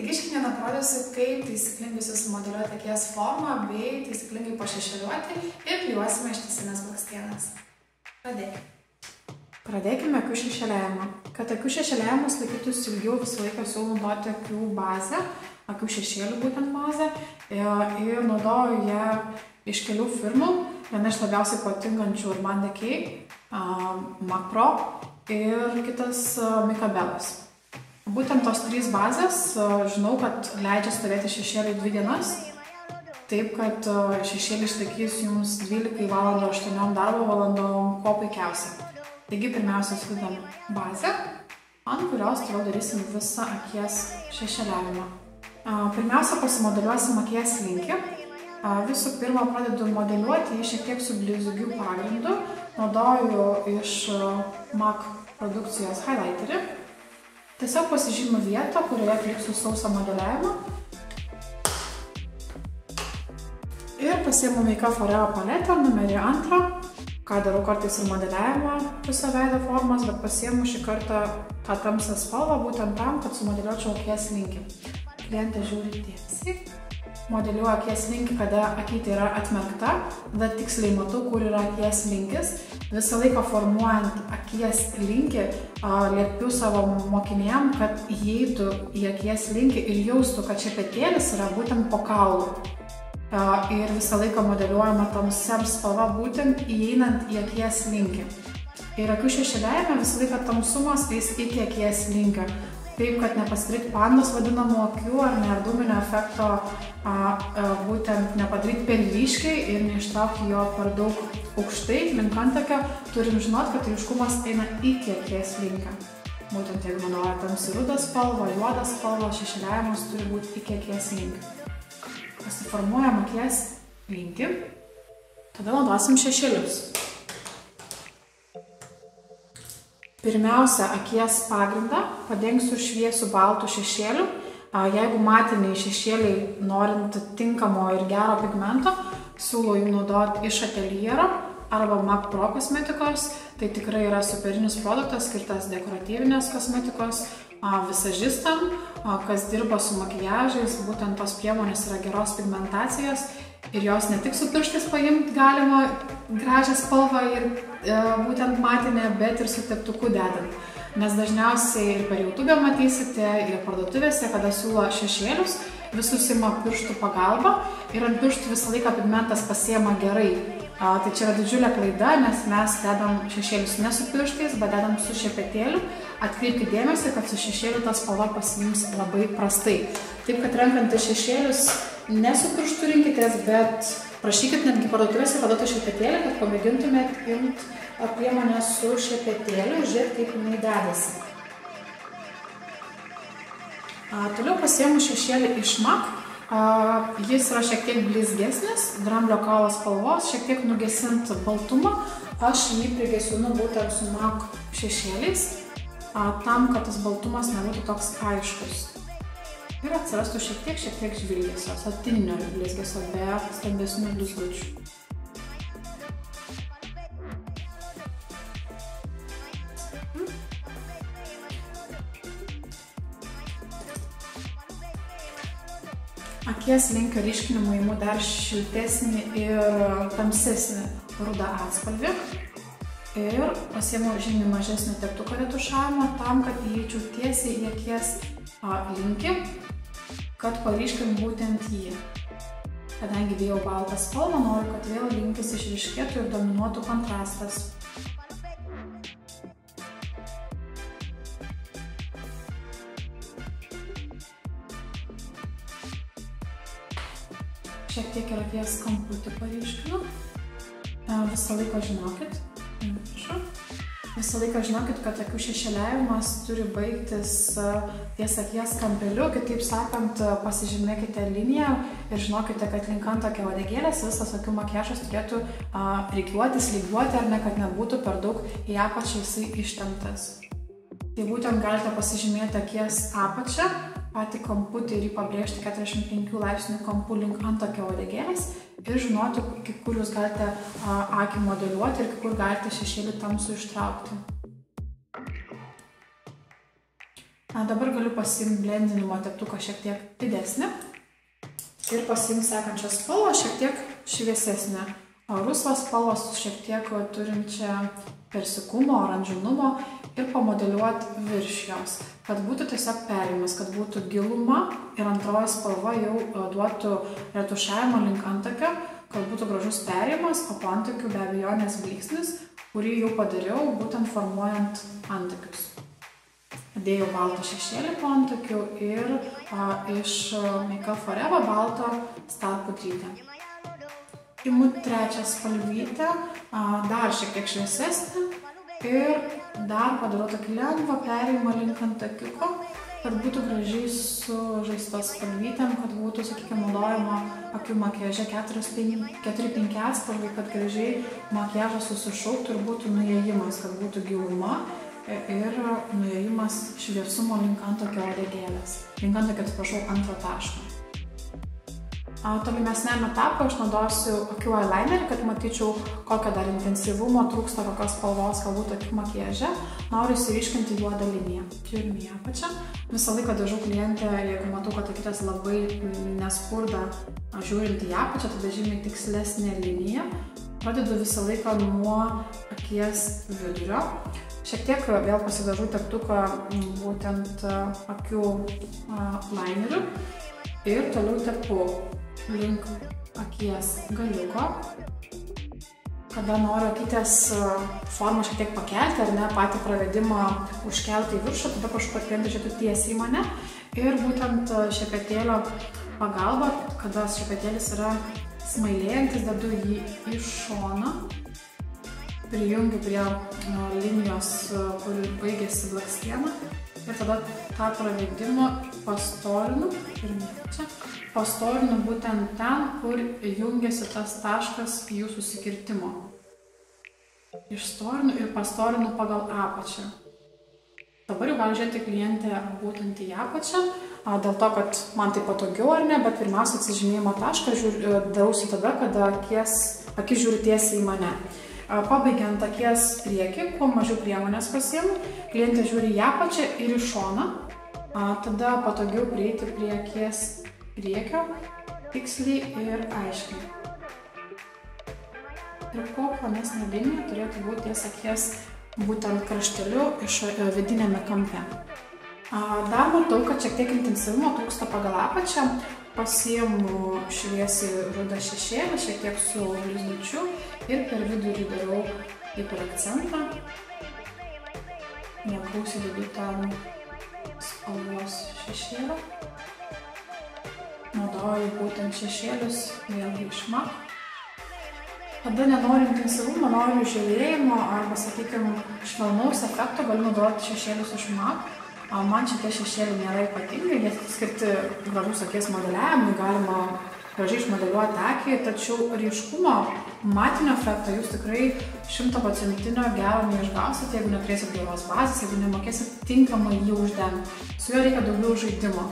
Taigi šiandien parodysiu, kaip taisyklingai susimodeliuoti akies formą bei taisyklingai pašešėliuoti ir klijuosime ištisinės blakstienas. Pradėkime akių šešėliavimą. Kad akių šešėliavimas laikytųsi ilgiau, visą laiką siūlau naudoti akių bazę, akių šešėlių būtent bazę ir naudoju ją iš kelių firmų. Viena iš labiausiai patinkančių Urban Decay, MAC Pro ir kitas Micabellas. Būtent tos trys bazės, žinau, kad leidžia stovėti šešėliai 2 dienas, taip kad šešėlį išlaikys jums 12 valandų 8 darbo valandom kuo puikiausiai. Taigi pirmiausia sudedam bazę, ant kurios toliau darysim visą akies šešėliavimą. Pirmiausia pasimodeliuosim akies linkį. Visų pirma pradedu modeliuoti jį šiek tiek su blizgiu pagrindu. Naudoju iš MAC produkcijos highlighterį. Tiesiog pasižymiu vietą, kurioje atliksiu sausą modeliavimą. Ir pasiimu Make Up For Eva paletę numerį 2. Ką darau kartais ir modeliavimą viso veido formas, bet pasiimu šį kartą tą tamsią spalvą būtent tam, kad sumodeliuočiau akies linkį. Klientė žiūri tiesiai. Modeliuoju akies linkį, kada akytė yra atmerkta, tada tiksliai matau, kur yra akies linkis. Visą laiką formuojant akies linkį, liepiu savo mokinėm, kad įeitų į akies linkį ir jaustų, kad šepetėlis yra būtent po kaulu. Ir visą laiką modeliuojama tamsia spalva būtent įeinant į akies linkį. Ir akių šešėliavime visą laiką tamsumas eis iki akies linkio. Taip, kad nepasidaryti pandos vadinamų akių ar nearduminio efekto būtent nepadaryti per ryškiai ir neištraukti jo per daug aukštai link antakio, turim žinot, kad ryškumas eina iki akies linkio. Būtent jeigu naudoja tamsi rudą spalvą, juodą spalvą, šešėliavimas turi būti iki akies linkio. Pasiformuojam akies linkį, tada naudosim šešėlius. Pirmiausia, akies pagrindą padengsiu šviesiu baltu šešėliu. Jeigu matiniai šešėliai norint tinkamo ir gero pigmento, siūlau jų naudoti iš Ateliero arba MAC Pro kosmetikos. Tai tikrai yra superinis produktas, skirtas dekoratyvinės kosmetikos visažistam, kas dirba su makiažais, būtent tos priemonės yra geros pigmentacijos ir jos ne tik su pirštais paimti galima gražią spalvą ir būtent matinę, bet ir su teptuku dedant. Nes dažniausiai ir per YouTube matysite, ir parduotuvėse, kada siūlo šešėlius, visus ima pirštų pagalba ir ant pirštų visą laiką pigmentas pasiema gerai. Tai čia yra didžiulė klaida, nes mes dedam šešėlius ne su pirštais, bet dedam su šepetėliu. Atkreipkite dėmesį, kad su šešėliu ta spalva pasiims labai prastai. Taip, kad renkantis šešėlius ne su pirštu rinkitės, bet prašykit netgi parduotuvėse paduoti šepetėlį, kad pamėgintumėt imti priemonę su šepetėliu ir žiūrėti, kaip jinai dedasi. Toliau pasiimu šešėlį iš MAC. Jis yra šiek tiek blizgesnis, dramblio kaulo spalvos, šiek tiek nugesint baltumą. Aš jį prigesinu būtent su MAC šešėliais, tam, kad tas baltumas nebūtų toks aiškus. Ir atsirastų šiek tiek žvilgesio, satininio blizgesio, be stambesnių blizgučių. Akies linkio ryškinimui imu dar šiltesnį ir tamsesnį rudą atspalvį. Ir pasiimu žymiai mažesnį teptuko retušavimą tam, kad įeičiau tiesiai į akies linkį, kad paryškim būtent jį. Kadangi dėjau baltą spalvą, noriu, kad vėl linkis išryškėtų ir dominuotų kontrastas. Šiek tiek ir akies kamputį paryškinu. Visą laiką žinokit, kad akių šešėliavimas turi baigtis ties akies kampeliu. Kitaip sakant, pasižymėkite liniją ir žinokite, kad link antakio uodegėlės visas akių makiažas turėtų rikiuotis, lygiuoti, ar ne, kad nebūtų per daug į apačią jisai ištemptas. Tai būtent galite pasižymėti akies apačią, patį kamputį ir jį pabrėžti 45 laipsnių kampu link antakio uodegėlės ir žinoti, iki kur jūs galite akį modeliuoti ir iki kur galite šešėlį tamsų ištraukti. Dabar galiu pasiimti blendinimo teptuką šiek tiek didesnį ir pasiimti sekančią spalvą šiek tiek šviesesnę. Rusvas spalvas šiek tiek turinčią persikumo, oranžinumo ir pamodeliuoti virš jos, kad būtų tiesiog perėjimas, kad būtų giluma ir antroji spalva jau duotų retušavimo link antakio, kad būtų gražus perėjimas, o po antakių be abejonės blyksnis, kurį jau padariau būtent formuojant antakius. Dėjau baltą šešėlį po antakių ir iš Make Up For Eva baltą stal pudrytę. Imu trečią spalvytę, dar šiek tiek šviesesnę ir dar padarau tokį lengvą perėjimą link antakiuko, kad būtų gražiai sužaistos spalvytėm, kad būtų, sakykime, naudojama akių makiaže 4-5 atspalviai, kad gražiai makiažas susišauktų ir būtų nuėjimas, kad būtų giluma ir nuėjimas šviesumo link antakio uodegėlės. Link antakio, atsiprašau, antro taško. Tolimesniam etapui aš naudosiu akių eyelinerį, kad matyčiau, kokio dar intensyvumo trūksta, kokios spalvos galbūt akių makiaže. Noriu įsiryškinti juodą liniją. Žiūrim į apačią. Visą laiką dažau klientę, jeigu matau, kad akytės labai nespurda žiūrint į apačią, tada žymiai tikslesnė linija. Pradedu visą laiką nuo akies vidurio. Šiek tiek vėl pasidažau teptuką būtent akių lineriu ir toliau tepu link akies galiuko. Kada noriu akytės formą šiek tiek pakelti, ar ne, patį pravedimą užkelti į viršų, tada prašau, kad klientai žiūrėtų tiesiai į mane. Ir būtent šepetėlio pagalba, kada šepetėlis yra smailėjantis, dedu jį į šoną. Prijungiu prie linijos, kur baigėsi blakstiena ir tada tą pravedimą pastorinu būtent ten, kur jungiasi tas taškas jų susikirtimo. Išstorinu ir pastorinu pagal apačią. Dabar jau gali žiūrėti klientė būtent į apačią, dėl to, kad man tai patogiau ar ne, bet pirmiausia atsižymėjimo tašką darausi tada, kada akis žiūri tiesiai į mane. Pabaigiant akies priekį, kuo mažiau priemonės pasiimu, klientė žiūri į apačią ir į šoną, tada patogiau prieiti prie akies priekio, tiksliai ir aiškiai. Ir kuo plonesnė linija turėtų būti ties akies būtent krašteliu iš vidinėme kampe. Dar matau, kad šiek tiek intensyvumo trūksta pagal apačią. Pasiimu šviesiai rudą šešėlį, šiek tiek su blizgučiu ir per vidurį darau kaip ir akcentą. Negausiai dedu ten spalvos šešėlio. Naudoju būtent šešėlius vėlgi iš MAC. Kada nenoriu intensyvumo, noriu žėlėjimo arba, sakykime, švelnaus efekto, galiu naudoti šešėlius iš MAC. Man šitie šešėliai nėra ypatingai, jie skirti gražus akies modeliavimui, galima gražiai išmodeliuoti akį, tačiau ryškumo, matinio efektą jūs tikrai 100% gero neišgausite, jeigu neturėsit geros bazės, jeigu nemokėsit tinkamai jį uždengti. Su juo reikia daugiau žaidimo.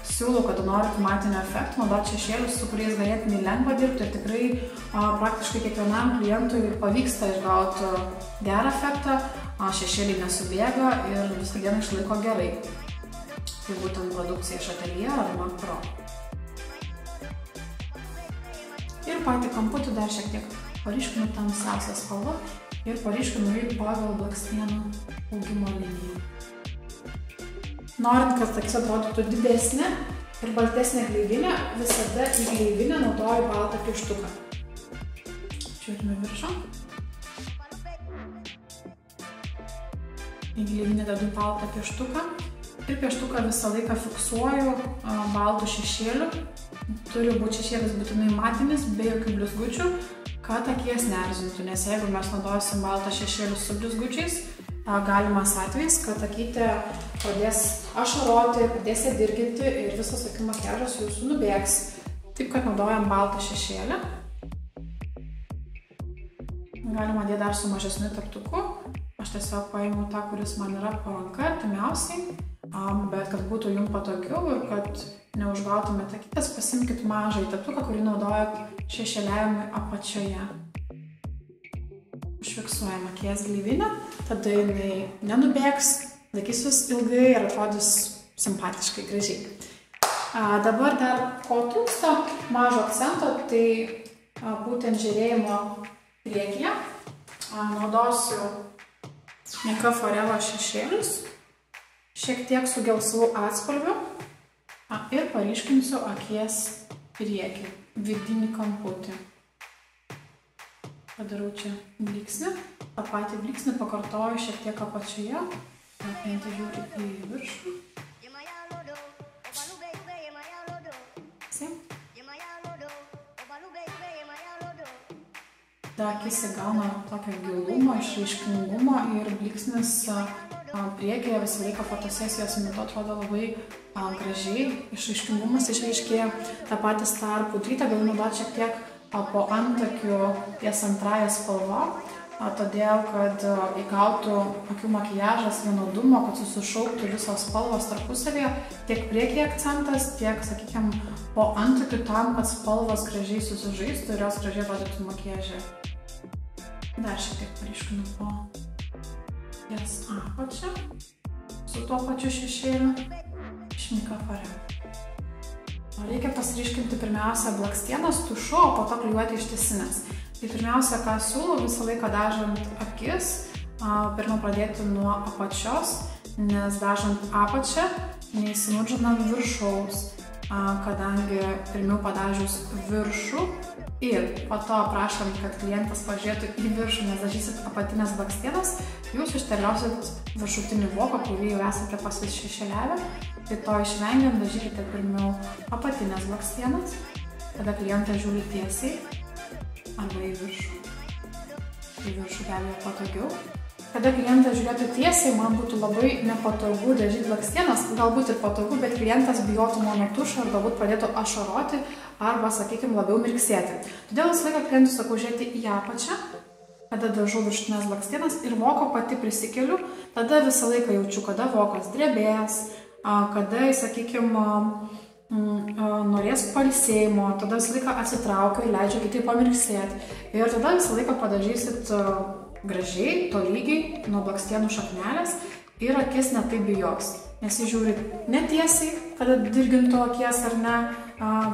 Siūlau, kad norit matinio efekto, naudoti šešėlius, su kuriais ganėtinai lengva dirbti ir tikrai praktiškai kiekvienam klientui pavyksta išgauti gerą efektą, šešėliai nesubėga ir visą dieną išlaiko gerai. Tai būtent produkcija iš Atelier ar MAC Pro. Ir patį kamputį dar šiek tiek paryškinu tamsiausią spalvą ir paryškinu jį pagal blakstienų augimo liniją. Norint, kad akis atrodytų didesnė ir baltesnė gleivinė, visada į gleivinę naudoju baltą pieštuką. Žiūrime viršą. Į gleivinę dedu baltą pieštuką ir pieštuką visą laiką fiksuoju baltų šešėliu. Turi būti šešėlis būtinai matinis, be jokių blizgučių, kad akies neerzintų, nes jeigu mes naudosim baltą šešėlių su blizgučiais, galimas atvejis, kad akytė pradės ašaroti, pradės ją dirginti ir visas akių makiažas jūsų nubėgs. Taip, kad naudojam baltą šešėlį. Galima dėti dar su mažesniu teptuku. Aš tiesiog paimu tą, kuris man yra po ranka, artimiausiai, bet kad būtų jums patogiau ir kad neužgautumėte akytės, pasimkit mažą teptuką, kurį naudojat šešėliavimui apačioje. Užfiksuojam akies gleivinę, tada jinai nenubėgs, laikysis ilgai ir atrodys simpatiškai, gražiai. Dabar dar ko trūksta, mažo akcento, tai būtent žėrėjimo priekyje. Naudosiu Nika Forello šešėlius, šiek tiek su gelsvu atspalviu ir paryškinsiu akies priekį, vidinį kamputį. Padarau čia blyksnį, tą patį blyksnį pakartoju šiek tiek apačioje, klientė žiūri į viršų. Ta akis įgauna tokio gilumo, išraiškingumo ir blyksnis priekyje visą laiką fotosesijos metu atrodo labai gražiai, išraiškingumas išraiškėja. Ta patį Star pudrytę galiu naudoti šiek tiek po antakių ties antrąją spalvą, todėl kad įgautų akių makiažas vienodumo, kad susišauktų visos spalvos tarpusavėje, tiek priekyje akcentas, tiek, sakykime, po antakių tam, kad spalvos gražiai susižaistų ir jos gražiai atrodytų makiaže. Dar šiek tiek paryškinu po ties apačią su tuo pačiu šešėliu iš Nika Forello. Reikia pasiryškinti pirmiausia blakstienas tušu, o po to klijuoti ištisinės. Tai pirmiausia, ką siūlau visą laiką dažant akis, pirmą pradėti nuo apačios, nes dažant apačią neįsinudžinam viršaus, kadangi pirmiau padažius viršų ir po to prašom, kad klientas pažiūrėtų į viršų, nes dažysit apatinės blakstienas, jūs išterliosit viršutinį voką, kurį jau esate pasišešėliavę, tai to išvengiant dažykite pirmiau apatinės blakstienas, tada klientas žiūri tiesiai arba į viršų. Į viršų be abejo patogiau. Kada klientas žiūrėtų tiesiai, man būtų labai nepatogu dažyti blakstienas, galbūt ir patogu, bet klientas bijotų mano tušo ir galbūt pradėtų ašaroti arba, sakykime, labiau mirksėti. Todėl visą laiką klientui sakau žiūrėti į apačią, kada dažau viršutinės blakstienas ir voko pati prisikeliu, tada visą laiką jaučiu, kada vokas drebės, kada, sakykime, norės pailsėjimo, tada visą laiką atsitraukiu ir leidžiu kitaip pamirksėti ir tada visą laiką padažysit gražiai, tolygiai nuo blakstienų šaknelės ir akis netaip bijos. Nes jis žiūri netiesiai, kada dirgintų akies ar ne,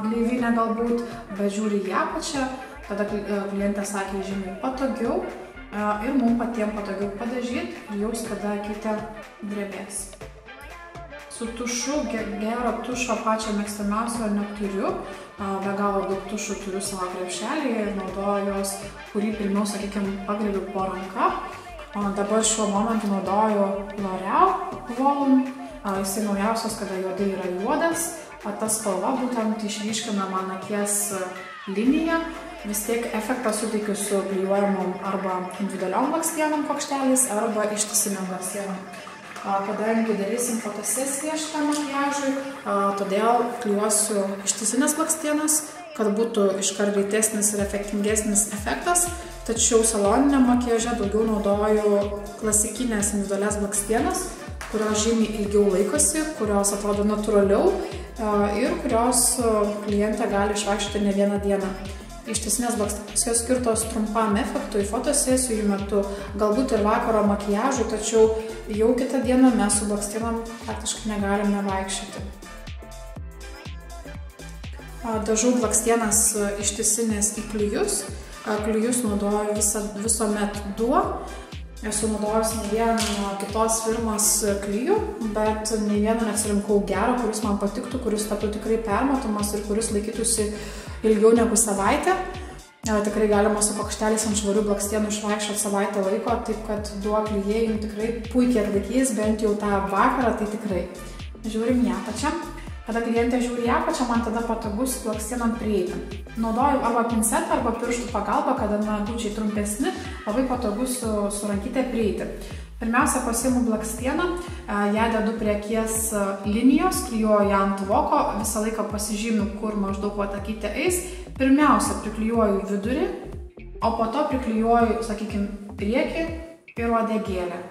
gleivinę galbūt, bet žiūri į apačią, tada klientės akiai žymiai patogiau ir mums patiems patogiau padažyti ir jaus, kada akytė drebės. Su tušu, gero tušo pačią mėgstamiausią neturiu, be galo daug tušų turiu savo krepšelėje ir naudoju jos, kurį pirmiau, sakykime, pagriebiu po ranka. Dabar šiuo momentu naudoju L'Oreal Volume, jisai naujausias, kada juodai yra juodas, ta spalva būtent išryškina man akies liniją, vis tiek efektą suteikiu su klijuojamom arba individualiom blakstienom plokštelės arba ištisiniam blakstienom. Kadangi darysim fotosesiją šitam makiažui, todėl klijuosiu ištisinės blakstienas, kad būtų iškart greitesnis ir efektingesnis efektas, tačiau saloniniam makiaže daugiau naudoju klasikinės individualias blakstienas, kurios žymiai ilgiau laikosi, kurios atrodo natūraliau ir kurios klientė gali išvaikščioti ne vieną dieną. Ištisinės blakstienos jos skirtos trumpam efektui fotosesijų metu, galbūt ir vakaro makiažui, tačiau jau kitą dieną mes su blakstienom praktiškai negalime vaikščioti. Dažau blakstienas ištisinės į klijus. Klijus naudoju visuomet duo. Esu naudojus ne vieną kitos firmos klijų, bet ne vieną nesirinkau gerą, kuris man patiktų, kuris taptų tikrai permatomas ir kuris laikytųsi ilgiau negu savaitę. Tikrai galima su plokštelės ant švarių blakstienų išvaikščioti savaitę laiko, taip kad duo klijai jums tikrai puikiai atlaikys, bent jau tą vakarą, tai tikrai. Žiūrim į apačią. Kada klientė žiūri į apačią, man tada patogus blakstienom prieiti. Naudoju arba pinsetą, arba pirštų pagalbą, kada nagučiai trumpesni, labai patogu su rankytė prieiti. Pirmiausia, pasiimu blakstieną, ją dedu prie akies linijos, klijuoju ją ant voko, visą laiką pasižymiu, kur maždaug akytė eis. Pirmiausia, priklijuoju vidurį, o po to priklijuoju, sakykime, priekį ir uodegėlę.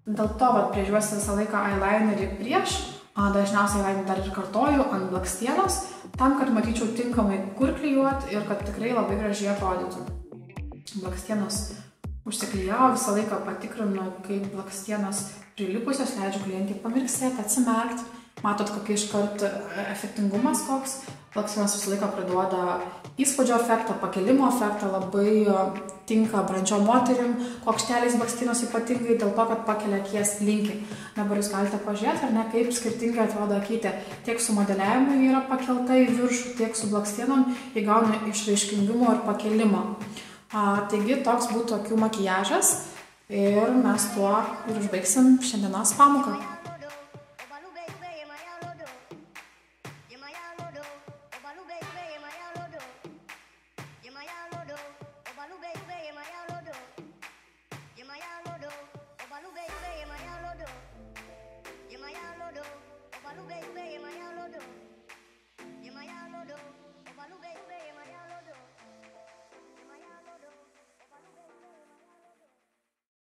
Dėl to priežiuosi visą laiką eyelinerį prieš, dažniausiai eyelinerį dar ir kartoju ant blakstienos, tam, kad matyčiau tinkamai, kur klijuoti ir kad tikrai labai gražiai atrodytų. Blakstienos užsiklijau, visą laiką patikrinu, kaip blakstienos prilipusios, leidžiu klientį pamirksėti, atsimerkti. Matot, kokia iškart efektingumas koks. Blakstienos visą laiką priduoda įspūdžio efektą, pakėlimo efektą, labai tinka brandžiom moterim, kuokšteliais blakstienos ypatingai dėl to, kad pakelia akies linkį. Dabar jūs galite pažiūrėti, ar ne, kaip skirtingai atrodo akytė. Tiek su modeliavimu yra pakelta į viršų, tiek su blakstienom įgauna išraiškingumo ir pakėlimo. Taigi toks būtų akių makiažas ir mes tuo ir užbaigsim šiandienos pamoką.